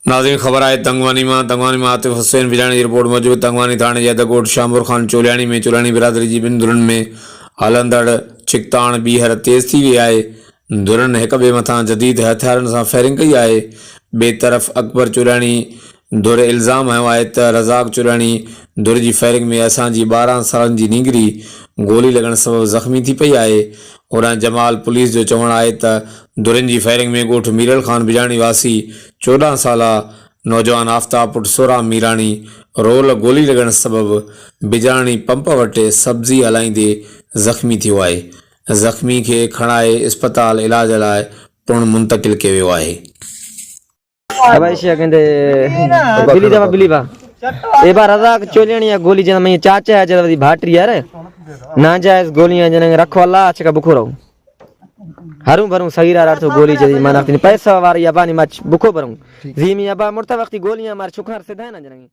नाज़रीन खबर आहे तंगवानी में आतिफ हुसैन विजाणी की रिपोर्ट मौजूद तंगवानी थाने जे अदकोट शामूर खान चोलियाणी में चोलियाणी बिरादरी की ॿिनि धुरनि में हलंदड़ छिकताण ॿीहर तेज़ थी वई आहे। धुरनि हिक ॿिए मथां जदीद हथियारनि सां फायरिंग कई आहे। ॿिए तरफ़ अकबर चोलियाणी धुर इल्ज़ाम हयो आहे त रज़ाक चोलियाणी धुर जी फायरिंग में असांजी 12 सालनि जी नींगरी गोली लॻण सबबि ज़ख़्मी थी पई आहे। होॾां जमाल पुलिस जो चवणु आहे त धुरनि जी फायरिंग में ॻोठ मीरल खान बिजाणी वासी 14 साला नौजवान आफ्ताब पुट सोराम मीराणी रोल गोली लॻण सबबि बिजाणी पंप वटि सब्ज़ी हलाईंदे ज़ख़्मी थियो आहे। ज़ख़्मी खे खणाए इस्पताल इलाज लाइ पुण मुंतकिल कयो वियो आहे। एबार रज़ाक चोलियाणी गोली जन में चाचा है जल्दी भाटरी यार नाजायज गोलियां जन रखो अल्लाह अच्छा बुखो रहो हरू भरू सहीरा राठो गोली जदी माना पैसा वारी अबानी मच बुखो भरू जीमी अबा मुर्ता वक्ती गोलियां मार चुखार से ना जन